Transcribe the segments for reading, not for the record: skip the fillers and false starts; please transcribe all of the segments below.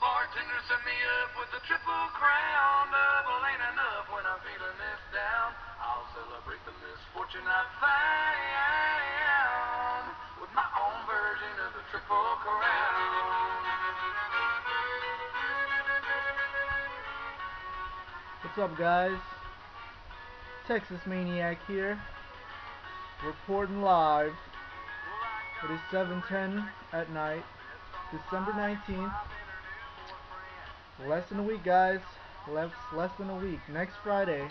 Bartender set me up with a triple crown. Double ain't enough when I'm feeling this down. I'll celebrate the misfortune I found with my own version of the triple crown. What's up, guys? Texas Maniac here, reporting live. It is 7:10 at night, December 19th. Less than a week, guys. Less than a week. Next Friday,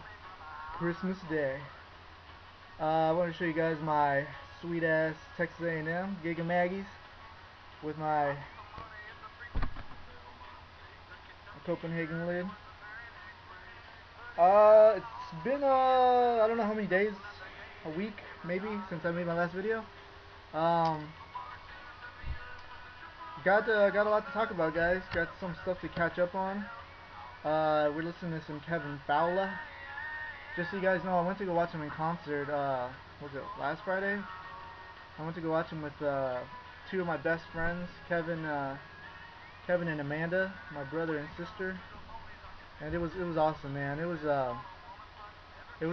Christmas Day. I want to show you guys my sweet ass Texas A&M Giga Maggies with my Copenhagen lid. It's been I don't know how many days, a week maybe, since I made my last video. Got a lot to talk about, guys. Got some stuff to catch up on. We're listening to some Kevin Fowler. Just so you guys know, I went to go watch him in concert. Was it last Friday? I went to go watch him with two of my best friends, Kevin and Amanda, my brother and sister. And it was awesome, man. It was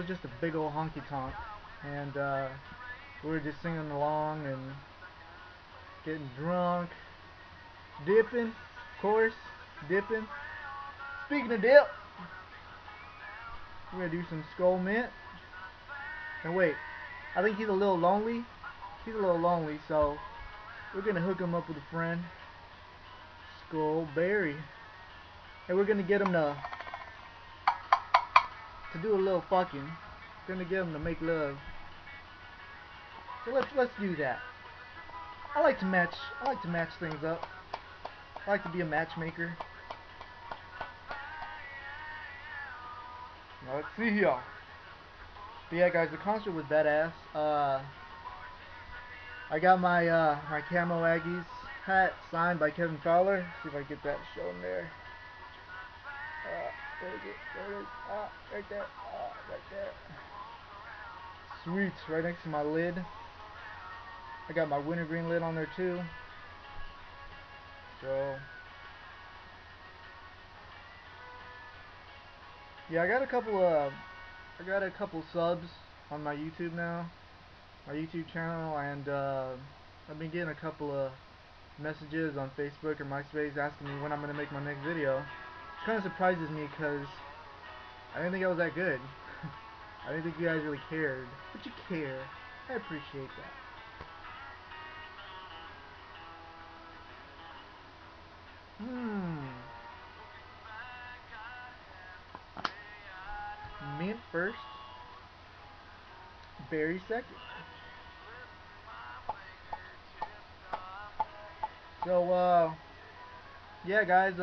just a big old honky tonk, and we were just singing along and getting drunk, dipping, of course, dipping. Speaking of dip, we're gonna do some Skull Mint. And wait, I think he's a little lonely. He's a little lonely, so we're gonna hook him up with a friend, Skull Berry, and we're gonna get him to do a little fucking. Gonna get him to make love. So let's do that. I like to match things up. I like to be a matchmaker. Now let's see here. But yeah, guys, the concert was badass. I got my my camo Aggies hat signed by Kevin Fowler. See if I can get that shown there. There it is. There it is. Right there. Right there. Sweet. Right next to my lid. I got my wintergreen lid on there too. So yeah, I got a couple subs on my YouTube now, my YouTube channel, and I've been getting a couple of messages on Facebook or MySpace asking me when I'm gonna make my next video. Which kind of surprises me because I didn't think I was that good. I didn't think you guys really cared, but you care. I appreciate that. Mint first, berry second. So, yeah, guys,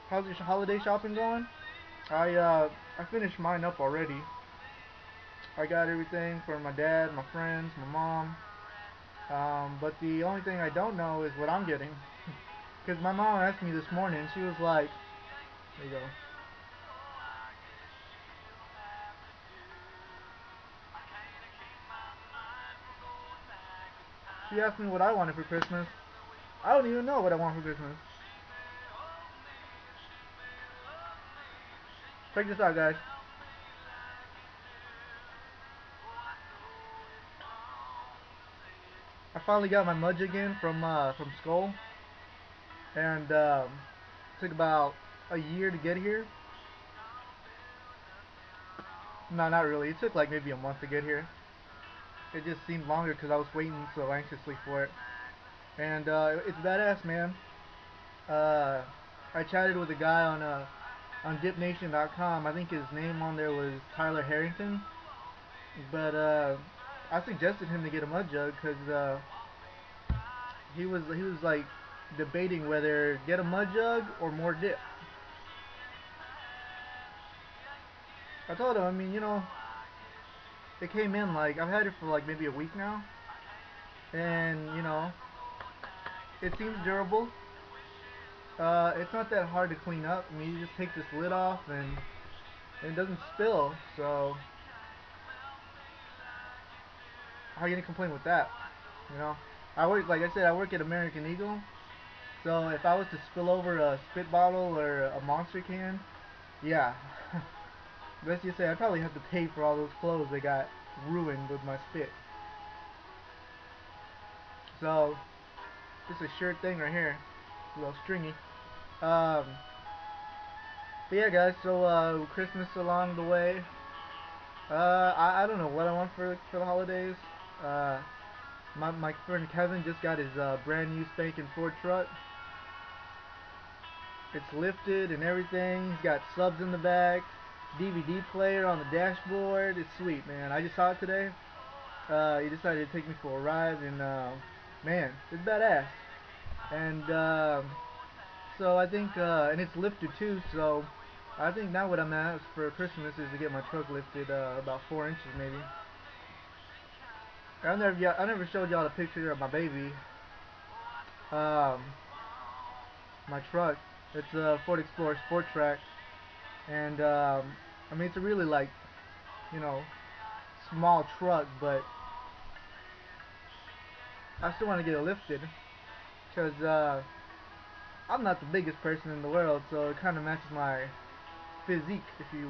how's your holiday shopping going? I finished mine up already. I got everything for my dad, my friends, my mom. But the only thing I don't know is what I'm getting. Because my mom asked me this morning, she was like, there you go. She asked me what I wanted for Christmas. I don't even know what I want for Christmas. Check this out, guys. I finally got my mudjug in from Skull, and took about a year to get here. No, not really. It took like maybe a month to get here. It just seemed longer because I was waiting so anxiously for it. And it's badass, man. I chatted with a guy on dipnation.com. I think his name on there was Tyler Harrington. But I suggested him to get a mudjug because he was like debating whether get a mudjug or more dip. I told him, I mean, it came in like I've had it for like maybe a week now, and it seems durable. It's not that hard to clean up. I mean, you just take this lid off and it doesn't spill. So how are you gonna complain with that? You know, like I said, I work at American Eagle, So if I was to spill over a spit bottle or a monster can, yeah, let's just say I'd probably have to pay for all those clothes that got ruined with my spit. So this is a sure thing right here, a little stringy. Um, but yeah, guys. So Christmas along the way. I don't know what I want for the holidays. Uh, my friend Kevin just got his brand new spanking Ford truck. It's lifted and everything. He's got subs in the back, DVD player on the dashboard. It's sweet, man. I just saw it today. He decided to take me for a ride, and man, it's badass. And so I think, and it's lifted too. So I think now what I'm at for Christmas is to get my truck lifted about 4 inches maybe. I never showed y'all a picture of my baby. Um, my truck. It's a Ford Explorer Sport Track, and I mean it's a really like, you know, small truck, but I still want to get it lifted because I'm not the biggest person in the world, so it kind of matches my physique, if you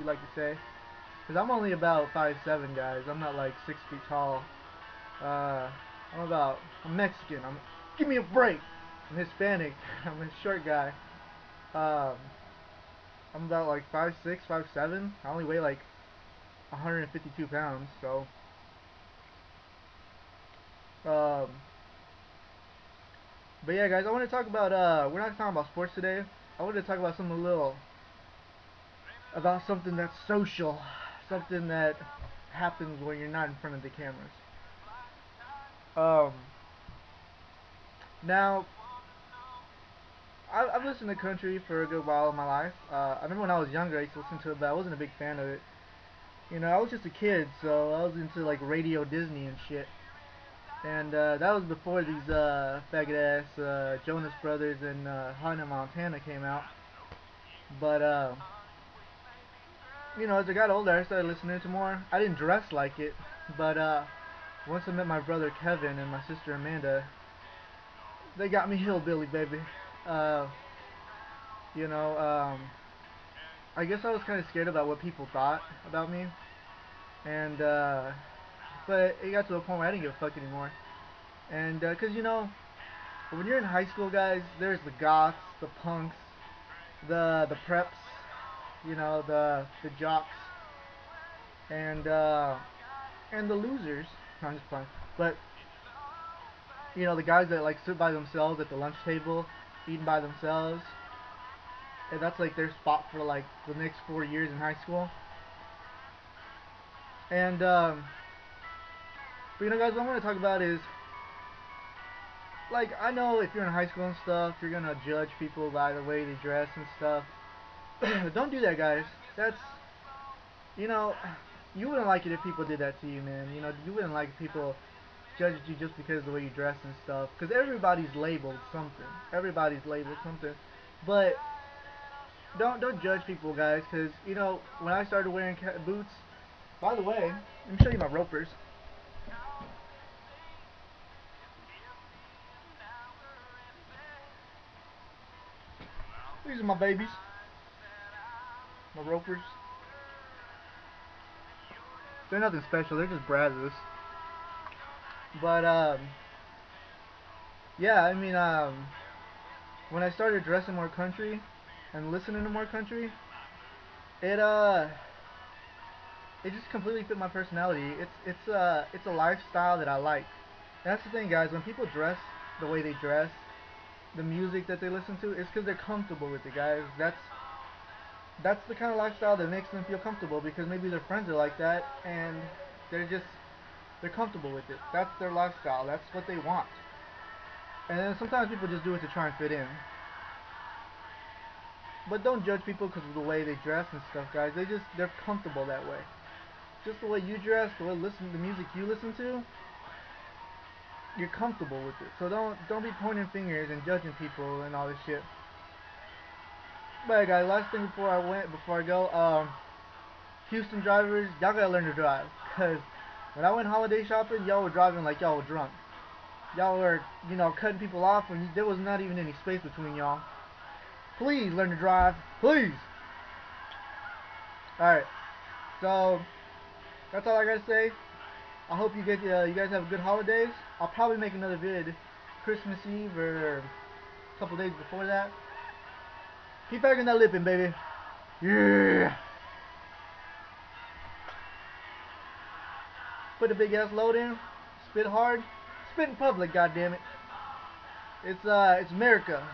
like to say. Because I'm only about 5'7", guys. I'm not like 6 feet tall. Uh, I'm Mexican. Give me a break. I'm Hispanic. I'm a short guy. Um, I'm about like 5'6", 5'7". I only weigh like 152 pounds. So, um, but yeah, guys, I want to talk about. We're not talking about sports today. I wanted to talk about something a little about something that's social, something that happens when you're not in front of the cameras. Um, now I've listened to country for a good while in my life. I remember when I was younger, I used to listen to it, but I wasn't a big fan of it. You know, I was just a kid, so I was into like Radio Disney and shit. And that was before these faggot ass Jonas Brothers and Hannah Montana came out. But you know, as I got older, I started listening to more. I didn't dress like it, but once I met my brother Kevin and my sister Amanda, they got me hillbilly, baby. Uh, you know, I guess I was kind of scared about what people thought about me, and but it got to a point where I didn't give a fuck anymore. And cause you know, when you're in high school, guys, there's the goths, the punks, the preps, you know, the jocks, and and the losers. No, I'm just playing. But you know, the guys that like sit by themselves at the lunch table, eating by themselves, and that's like their spot for like the next 4 years in high school. And but you know, guys, what I want to talk about is like I know if you're in high school and stuff, you're gonna judge people by the way they dress and stuff. Don't do that, guys. That's you know, you wouldn't like it if people did that to you, man. You know, you wouldn't like if people judged you just because of the way you dress and stuff. Because everybody's labeled something. Everybody's labeled something. But don't judge people, guys. Because you know, when I started wearing boots. By the way, let me show you my ropers. These are my babies. My ropers. They're nothing special. They're just Brazzers. But yeah. I mean, when I started dressing more country and listening to more country, it it just completely fit my personality. It's a lifestyle that I like. And that's the thing, guys. When people dress the way they dress, the music that they listen to, it's because they're comfortable with it, guys. That's the kind of lifestyle that makes them feel comfortable because maybe their friends are like that and they're just they're comfortable with it. That's their lifestyle. That's what they want. And then sometimes people just do it to try and fit in. But don't judge people because of the way they dress and stuff, guys. They're comfortable that way. Just the way you dress, the way the music you listen to, you're comfortable with it. So don't be pointing fingers and judging people and all this shit. But guys, last thing before I go, Houston drivers, y'all gotta learn to drive. Cause when I went holiday shopping, y'all were driving like y'all were drunk. y'all were, cutting people off when there was not even any space between y'all. Please learn to drive. Please. Alright. So, that's all I gotta say. I hope you guys have good holidays. I'll probably make another vid Christmas Eve or a couple days before that. Keep bagging that lipping, baby. Yeah. Put a big ass load in. Spit hard. Spit in public, goddammit. It's America.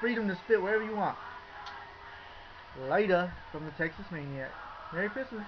Freedom to spit wherever you want. Later from the Texas Maniac. Merry Christmas.